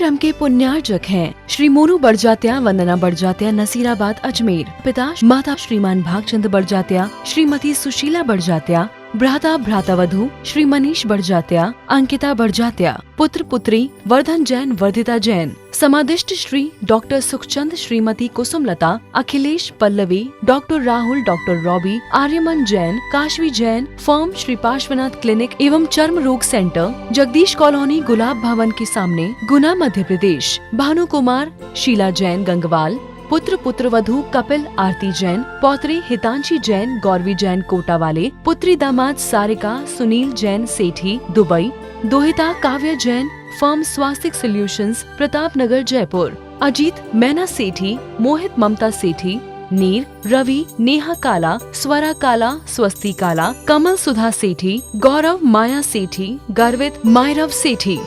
क्रम के पुण्यार्जक हैं श्री मोनू बड़जात्या, वंदना बड़जात्या, नसीराबाद, अजमेर। पिता माता श्रीमान भागचंद बड़जात्या, श्रीमती सुशीला बड़जात्या, भ्राता भ्रातावधू श्री मनीष बड़जात्या, अंकिता बड़जात्या, पुत्र पुत्री वर्धन जैन, वर्धिता जैन। समादिष्ट Shri doctor Sukhchand, Shrimati Kusumlata, Akhilesh Pallavi, doctor Rahul, doctor Robby, Aryaman Jain, Kashvi Jain. Firm Shri Parshvanath clinic एवं चर्म रोग सेंटर, जगदीश कॉलोनी, गुलाब भवन के सामने, गुना, मध्य प्रदेश। भानु कुमार, शीला जैन, गंगवाल। पुत्र पुत्रवधू कपिल, आरती जैन, पौत्री हितांशी जैन, गौरवी जैन, कोटा वाले। पुत्री दामाद सारिका, सुनील जैन, सेठी, दुबई। दोहिता काव्य जैन, फर्म स्वास्तिक सॉल्यूशंस, प्रताप नगर, जयपुर। अजीत मैना सेठी, मोहित ममता सेठी, नीर, रवि, नेहा काला, स्वरा काला, स्वस्ति काला, कमल सुधा सेठी, गौरव माया सेठी, गर्वित मायरव सेठी।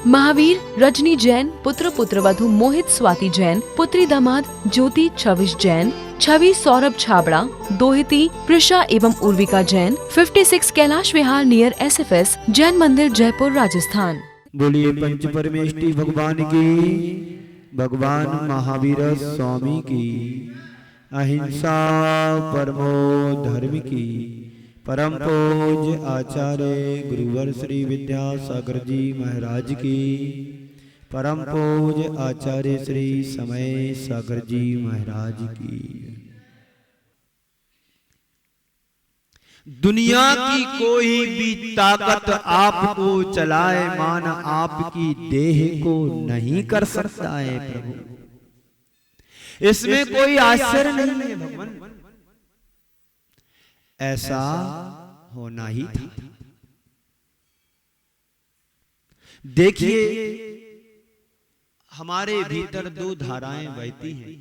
महावीर रजनी जैन, पुत्र पुत्रवधू मोहित स्वाति जैन, पुत्री दामाद ज्योति छविश जैन, छवि सौरभ छाबड़ा, दोहिती प्रिशा एवं उर्विका जैन। 56 कैलाश विहार नियर SFS जैन मंदिर, जयपुर, राजस्थान। बोलिए पंच परमेष्टि भगवान की, भगवान महावीर स्वामी की, अहिंसा परमो धर्म की। परम पूज्य आचार्य गुरुवर श्री विद्यासागर जी महाराज की, परम पूज्य आचार्य श्री समय सागर जी महाराज की। दुनिया की कोई भी ताकत आपको चलाए मान आपकी देह को नहीं कर सकता है प्रभु, इसमें कोई आश्चर्य नहीं है भगवान। ऐसा होना ही था। देखिए हमारे भीतर दो धाराएं बहती हैं।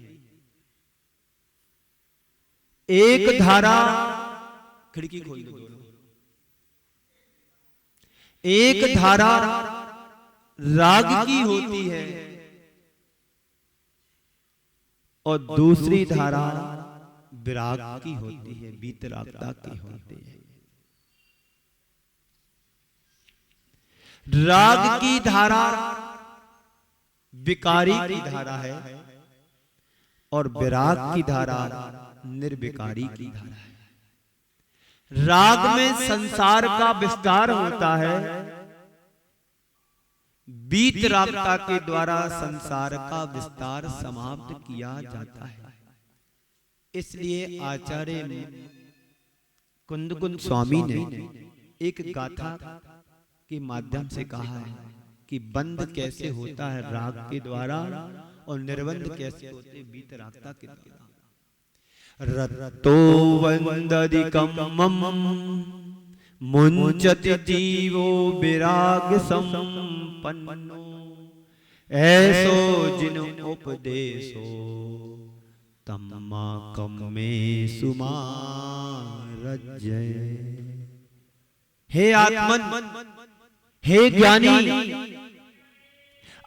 एक धारा, खिड़की खोल दो दोनों। एक धारा राग की होती है और दूसरी धारा विराग की होती है, वीतरागता की होती है। राग की धारा विकारी की धारा है और विराग की धारा निर्विकारी की धारा है। राग में संसार का विस्तार होता है, वीतरागता के द्वारा संसार का विस्तार समाप्त किया जाता है। इसलिए आचार्य कुंदकुंद स्वामी ने एक गाथा के माध्यम से कहा है कि बंद कैसे होता है राग के द्वारा और निर्बंध कैसे होते वीतरागता के द्वारा। रतो वंददिकम् मुंचति जीवो विराग संपन्नो, ऐसो जिन उपदेशो तम्मा कम्मे सुमारजय। हे आत्मन, हे ज्ञानी,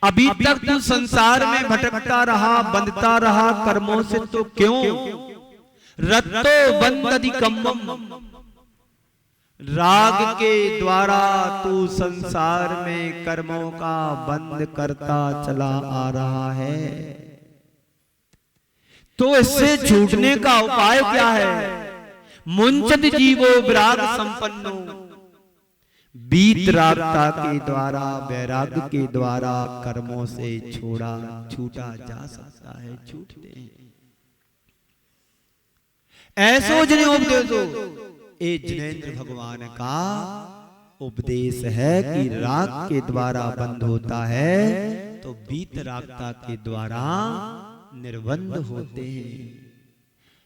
अभी तक तू संसार में भटकता रहा, बंधता रहा कर्मों से, तो क्यों? रत्तो बंददिकम्मम, राग के द्वारा तू संसार में कर्मों का बंद करता चला आ रहा है। तो इससे छूटने का उपाय क्या है? मुंचत जीवो विराग संपन्नो, वीतरागता के द्वारा, वैराग के द्वारा कर्मों से छूटा जा सकता है, छूटते हैं। ऐसो जिन्हें उपदेशो, ये जिनेंद्र भगवान का उपदेश है कि राग के द्वारा बंद होता है तो वीतरागता के द्वारा निर्बंध होते हैं।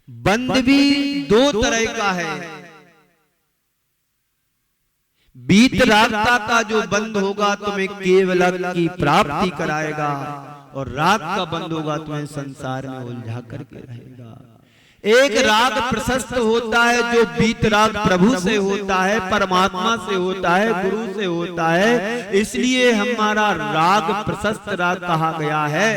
बंद भी दो तरह का है। वीतरागता का जो बंद होगा तुम्हें केवल की प्राप्ति कराएगा और राग का बंद होगा तुम्हें संसार में उलझा करके रहेगा। एक राग प्रशस्त होता है जो वीतराग प्रभु से होता है, परमात्मा से होता है, गुरु से होता है, इसलिए हमारा राग प्रशस्त राग कहा गया है।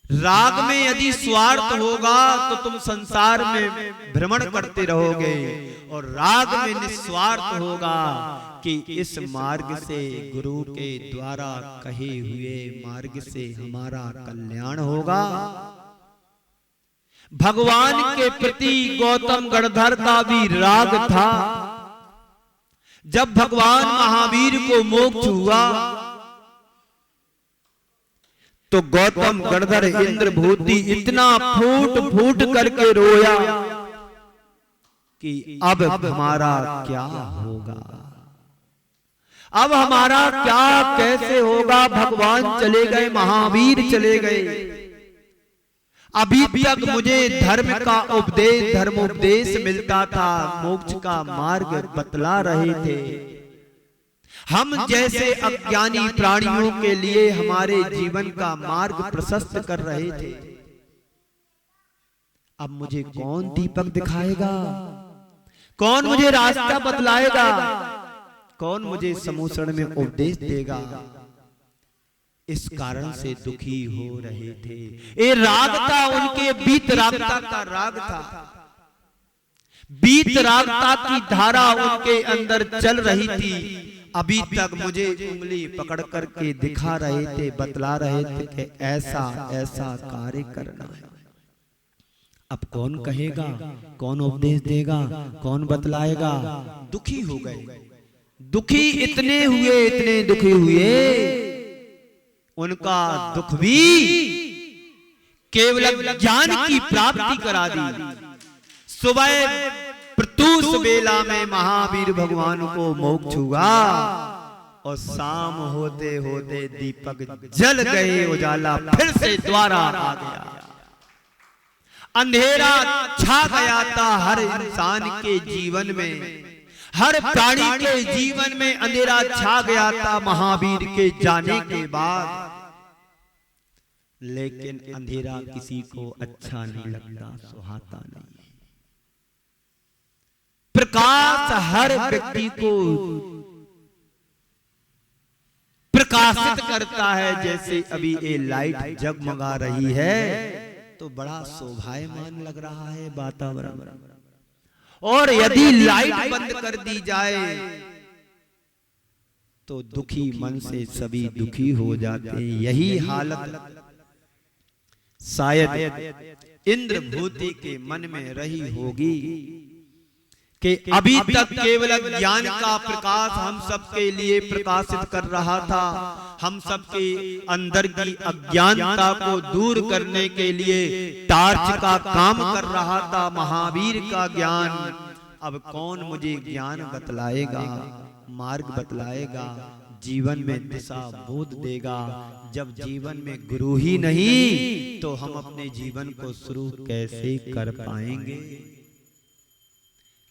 राग में यदि स्वार्थ होगा तो तुम संसार में भ्रमण करते रहोगे, और राग में निस्वार्थ होगा कि इस मार्ग से, गुरु के द्वारा कहे हुए मार्ग से हमारा कल्याण होगा। भगवान के प्रति गौतम गणधर का भी राग था। जब भगवान महावीर को मोक्ष हुआ तो गौतम गणधर इंद्रभूति इतना फूट फूट करके रोया कि अब हमारा क्या होगा, अब हमारा क्या कैसे होगा। भगवान चले गए, महावीर चले गए, अभी तक मुझे धर्म का उपदेश, धर्मोपदेश मिलता था, मोक्ष का मार्ग बतला रहे थे। हम जैसे अज्ञानी प्राणियों के लिए हमारे जीवन का मार्ग प्रशस्त कर रहे थे। अब मुझे कौन दीपक दिखाएगा, कौन मुझे रास्ता बतलाएगा, कौन मुझे समूसण में उपदेश देगा। इस कारण से दुखी हो रहे थे। ये राग था उनके, बीत रागता का राग था। बीत रागता की धारा उनके अंदर चल रही थी। अभी तक मुझे उंगली पकड़ करके दिखा रहे थे, बतला रहे थे कि ऐसा ऐसा कार्य करना है। अब कौन कहेगा, कौन उपदेश देगा, कौन बतलाएगा। दुखी हो गए, दुखी इतने हुए, इतने दुखी हुए, उनका दुख भी केवल ज्ञान की प्राप्ति करा दी। सुबह प्रतुष बेला में महावीर भगवान को मोक्ष हुआ, और शाम होते होते दीपक जल गए, उजाला फिर से द्वारा आ गया। अंधेरा छा गया था हर इंसान के जीवन में, हर प्राणी के जीवन में अंधेरा छा गया था महावीर के जाने के बाद। लेकिन अंधेरा किसी को अच्छा नहीं लगता, सुहाता नहीं। प्रकाश हर व्यक्ति को प्रकाशित करता है। जैसे अभी ये लाइट जगमगा रही है तो बड़ा शोभायमान लग रहा है वातावरण, और यदि लाइट बंद कर दी जाए तो दुखी मन से सभी दुखी हो जाते हैं। यही हालत शायद इंद्रभूति के मन में रही होगी कि अभी तक केवल ज्ञान का प्रकाश हम सबके लिए प्रकाशित कर रहा था। हम सबके अंदर की अज्ञानता को दूर करने के लिए टार्च का काम कर रहा था महावीर का ज्ञान। अब कौन मुझे ज्ञान बतलाएगा, मार्ग बतलाएगा, जीवन में दिशा बोध देगा। जब जीवन में गुरु ही नहीं तो हम अपने जीवन को शुरू कैसे कर पाएंगे।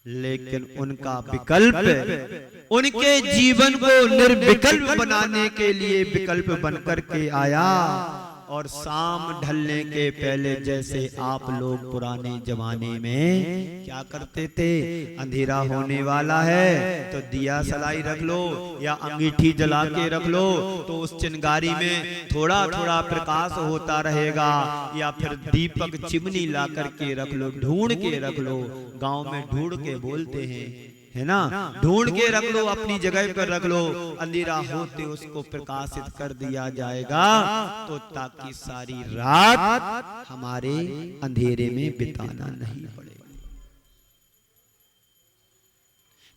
लेकिन उनका विकल्प उनके जीवन को निर्विकल्प बनाने के लिए विकल्प बनकर के आया। और शाम ढलने के पहले, जैसे आप लोग पुराने जमाने में क्या करते थे, अंधेरा होने वाला है तो दिया सलाई रख लो या अंगीठी जला के रख लो, तो उस चिंगारी में थोड़ा थोड़ा प्रकाश होता रहेगा। या फिर दीपक चिमनी ला करके रख लो, ढूंढ के रख लो। गांव में ढूंढ के बोलते हैं, है ना, ढूंढ के रख लो, अपनी जगह पर रख लो। अंधेरा होते उसको प्रकाशित कर दिया जाएगा, तो ताकि सारी रात हमारे अंधेरे में बिताना नहीं पड़ेगा।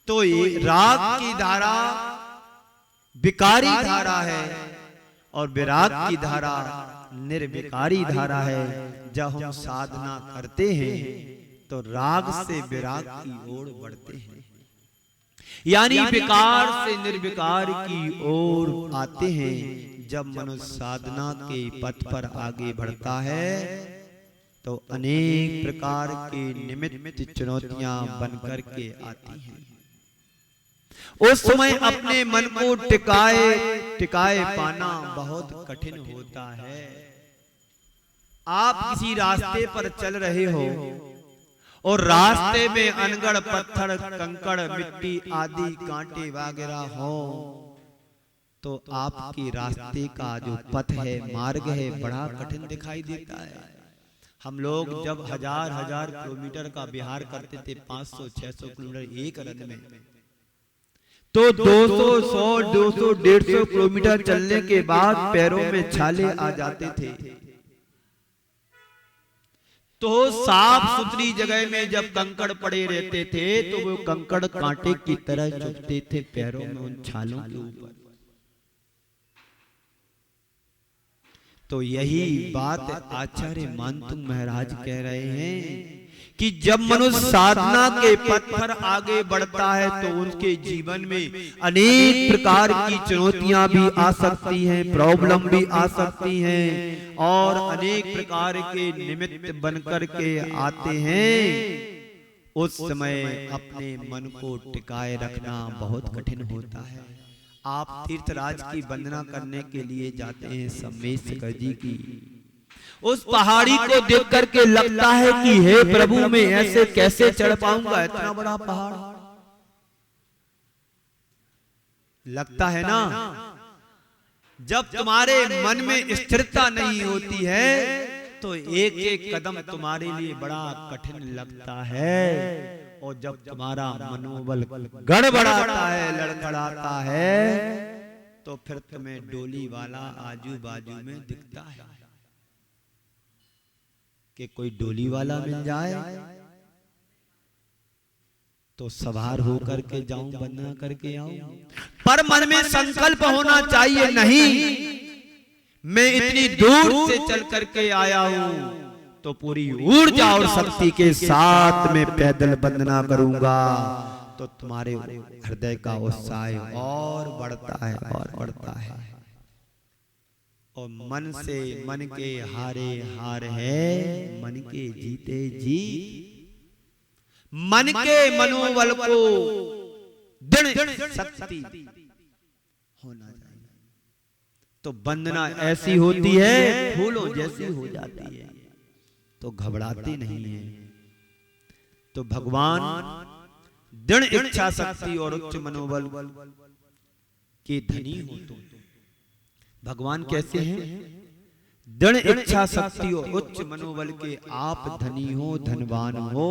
तो ये राग की धारा विकारी धारा है, और विराग की धारा निर्विकारी धारा है। जब हम साधना करते हैं तो राग से विराग की ओर बढ़ते हैं, यानी विकार से निर्विकार की ओर आते हैं। जब मनुष्य साधना के पथ पर आगे बढ़ता है तो अनेक प्रकार के निमित्त चुनौतियां बनकर के आती हैं। उस समय अपने मन को टिकाए पाना बहुत कठिन होता है। आप किसी रास्ते पर चल रहे हो और रास्ते में अनगढ़ पत्थर, कंकड़, मिट्टी आदि कांटे वगैरह हो तो आपके रास्ते का जो पथ है, मार्ग है, बड़ा कठिन दिखाई देता है। हम लोग जब हजार हजार किलोमीटर का विहार करते थे, 500-600 किलोमीटर एक रन में, तो 200, 100, 200, 150 किलोमीटर चलने के बाद पैरों में छाले आ जाते थे। तो साफ सुथरी जगह में जब कंकड़ पड़े रहते थे तो वो कंकड़ कांटे की तरह चुभते थे पैरों में, उन छालों के ऊपर। तो यही बात आचार्य मानतुंग महाराज कह रहे हैं कि जब मनुष्य साधना के पथ पर आगे बढ़ता है तो उनके जीवन में अनेक प्रकार की चुनौतियां भी आ सकती हैं, प्रॉब्लम भी आ सकती हैं, और अनेक प्रकार के निमित्त बनकर के आते हैं। उस समय अपने मन को टिकाए रखना बहुत कठिन होता है। आप तीर्थराज की वंदना करने के लिए जाते हैं, सम्मेशकर जी की, उस पहाड़ी को देख करके लगता है कि हे प्रभु, मैं ऐसे कैसे चढ़ पाऊंगा इतना बड़ा पहाड़, लगता है ना। जब तुम्हारे मन में स्थिरता नहीं होती है तो एक एक कदम तुम्हारे लिए बड़ा कठिन लगता है। और जब तुम्हारा मनोबल गड़बड़ाता है, लड़खड़ाता है, तो फिर तुम्हें डोली वाला आजू बाजू में दिखता है कि कोई डोली वाला मिल जाए तो सवार होकर के जाऊं, वंदना करके आऊं। पर मन में संकल्प होना चाहिए, नहीं मैं इतनी दूर से चल करके आया हूं तो पूरी ऊर्जा और शक्ति के साथ में पैदल वंदना करूंगा। तो तुम्हारे हृदय का उत्साह और बढ़ता है और बढ़ता है। और मन से मन के हारे हार है, मन के जीते जीत। मन के मनोबल को दृढ़ शक्ति होना चाहिए। तो वंदना ऐसी होती है, फूलों जैसी हो जाती है, तो घबराते नहीं है। तो भगवान दृढ़ इच्छा शक्ति और उच्च मनोबल के धनी हो। तो भगवान कैसे हैं? दृढ़ इच्छा शक्ति और उच्च मनोबल के आप धनी हो, धनवान हो।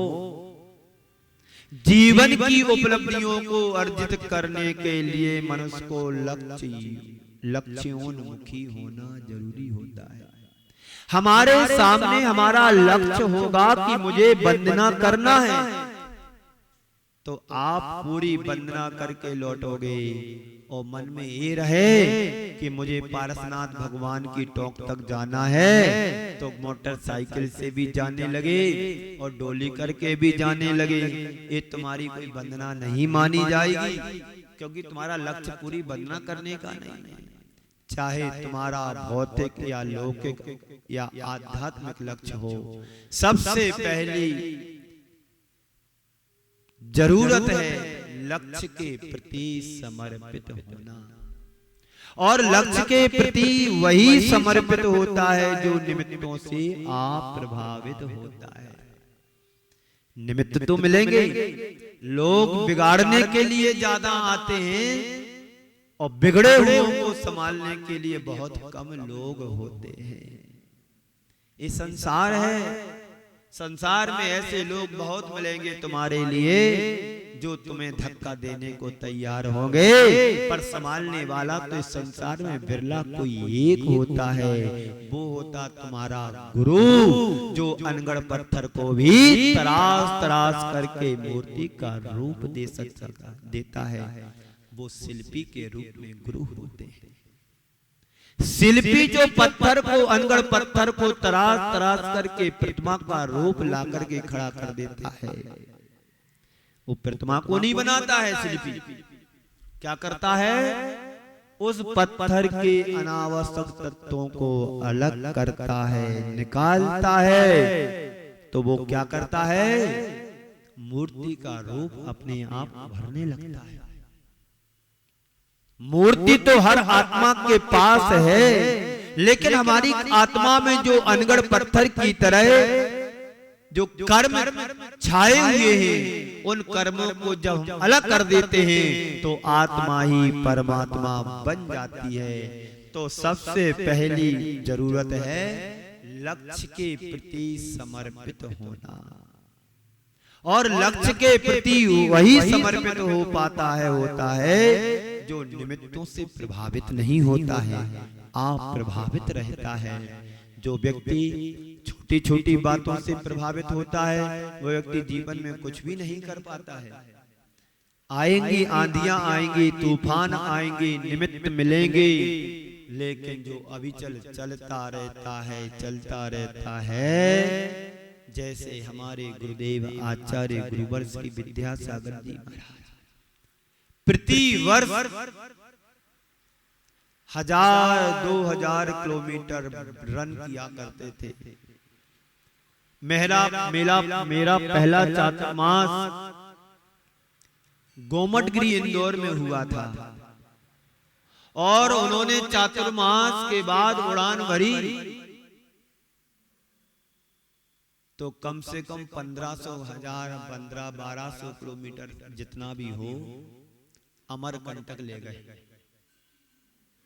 जीवन की उपलब्धियों को अर्जित करने के लिए मनुष्य को लक्ष्योन्मुखी होना जरूरी होता है। हमारे सामने हमारा लक्ष्य होगा कि मुझे वंदना करना है, तो आप पूरी वंदना करके लौटोगे। और मन में ये रहे कि मुझे पारसनाथ भगवान की टोक तक जाना है, तो मोटरसाइकिल से भी जाने लगे और डोली करके भी जाने लगे। ये तुम्हारी कोई वंदना नहीं मानी जाएगी, क्योंकि तुम्हारा लक्ष्य पूरी वंदना करने का नहीं है। चाहे तुम्हारा भौतिक या लौकिक या आध्यात्मिक लक्ष्य हो, सबसे पहली जरूरत है लक्ष्य के प्रति समर्पित होना। और लक्ष्य के प्रति वही समर्पित होता है जो निमित्तों से आप प्रभावित होता है। निमित्त तो मिलेंगे, लोग बिगाड़ने के लिए ज्यादा आते हैं और बिगड़े हुए को संभालने के लिए बहुत कम लोग होते हैं। ये संसार है, संसार में ऐसे लोग बहुत मिलेंगे तुम्हारे लिए जो तुम्हें धक्का देने को तैयार होंगे, पर संभालने वाला तो इस संसार में बिरला कोई एक होता है। वो होता तुम्हारा गुरु, जो अनगढ़ पत्थर को भी तराश तराश करके मूर्ति का रूप दे सकता देता है। वो शिल्पी के रूप में गुरु होते हैं। शिल्पी जो पत्थर को, अनगढ़ पत्थर को तराश तराश करके प्रतिमा का रूप ला करके खड़ा कर देता है, वो प्रतिमा को नहीं बनाता है। शिल्पी क्या करता है? उस पत्थर के अनावश्यक तत्वों को अलग करता है, निकालता है। तो वो क्या करता है? मूर्ति का रूप अपने आप भरने लगता है। मूर्ति तो हर आत्मा के पास है, लेकिन हमारी आत्मा में जो अनगढ़ पत्थर की तरह जो कर्म छाए हुए हैं उन कर्मों को जब हम अलग कर देते हैं तो आत्मा ही परमात्मा बन जाती है। तो सबसे पहली जरूरत है लक्ष्य के प्रति समर्पित होना, और लक्ष्य के प्रति वही समर्पित हो पाता है होता है जो निमित्तों से प्रभावित नहीं होता है, आप प्रभावित रहता है। जो व्यक्ति छोटी छोटी बातों से प्रभावित होता है वो व्यक्ति जीवन में कुछ भी नहीं कर पाता है। आएंगी आंधियां आएंगी, तूफान आएंगे, निमित्त मिलेंगे, लेकिन जो अविचल चलता रहता है चलता रहता है, जैसे हमारे गुरुदेव आचार्य गुरुवर्ष की विद्यासागर जी महाराज प्रति वर्ष 1000-2000 किलोमीटर रन किया करते थे। मेरा पहला चातुर्मास गोमटगिरी इंदौर में हुआ था, और उन्होंने चातुर्मास के बाद उड़ान भरी तो कम से कम 1500, 1000, 1200 किलोमीटर जितना भी हो अमरकंटक ले गए।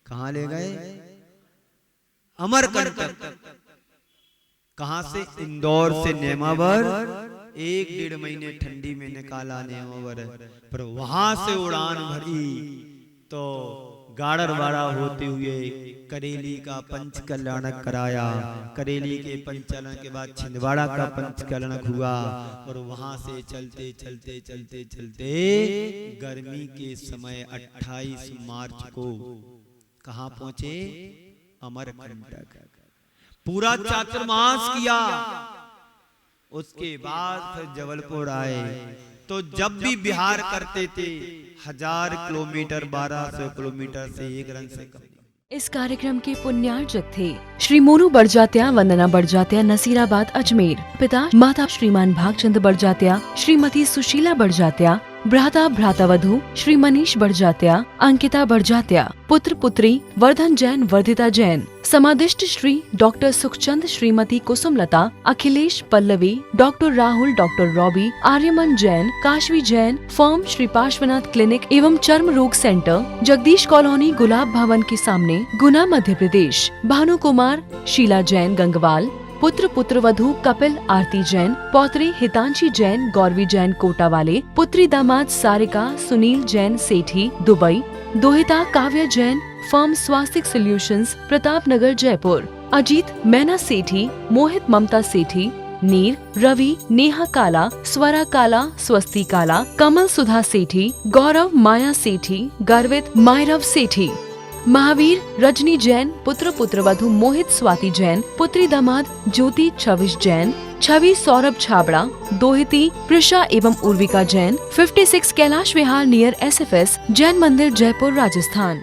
कहां ले गए? अमरकंटक। कहां से? इंदौर से नेमावर। 1-1.5 महीने ठंडी में निकाला नेमावर, पर वहां से उड़ान भरी तो गाड़रवाड़ा होते हुए करेली का पंचकल्याण कराया। करेली के पंचकल्याण के बाद छिंदवाड़ा का पंचकल्याण हुआ, और वहां से चलते चलते चलते चलते गर्मी के समय 28 मार्च को कहां पहुंचे? अमरकंटक। पूरा चातुर्मास किया, उसके बाद फिर जबलपुर आए। तो जब भी बिहार करते थे 1000 किलोमीटर 1200 किलोमीटर से एक रन से कम। इस कार्यक्रम के पुण्यार्जक थे श्री मोनू बड़जात्या, वंदना बड़जात्या, नसीराबाद, अजमेर। पिता माता श्रीमान भागचंद बड़जात्या, श्रीमती सुशीला बड़जात्या, भ्राता भ्रातावधू श्री मनीष बड़जात्या, अंकिता बड़जात्या, पुत्र पुत्री वर्धन जैन, वर्धिता जैन। समादिष्ट Shri doctor Sukhchand, Shrimati Kusumlata, Akhilesh, Pallavi, doctor Rahul, doctor Robby, Aryaman Jain, Kashvi Jain. Firm Shri Parshvanath clinic एवं चर्म रोग सेंटर, जगदीश कॉलोनी, गुलाब भवन के सामने, गुना, मध्य प्रदेश। भानु कुमार, शीला जैन, गंगवाल। पुत्र पुत्रवधू कपिल, आरती जैन, पौत्री हितांशी जैन, गौरवी जैन, कोटावाले। पुत्री दामाद सारिका, सुनील जैन, सेठी, दुबई। दोहिता काव्या जैन, फर्म स्वास्तिक सॉल्यूशंस, प्रतापनगर, जयपुर। अजीत, मैना सेठी, मोहित, ममता सेठी। नीर, रवि, नेहा काला, स्वरा काला, स्वस्ति काला, कमल, सुधा सेठी, गौरव, माया सेठी, गर्वित, मायरव सेठी। महावीर, रजनी जैन, पुत्र पुत्रवधू मोहित, स्वाति जैन। पुत्री दामाद ज्योति, छविश जैन, छवि, सौरभ छाबड़ा। दोहिती प्रिशा एवं उर्विका जैन। 56 कैलाश विहार नियर SFS जैन मंदिर, जयपुर, राजस्थान।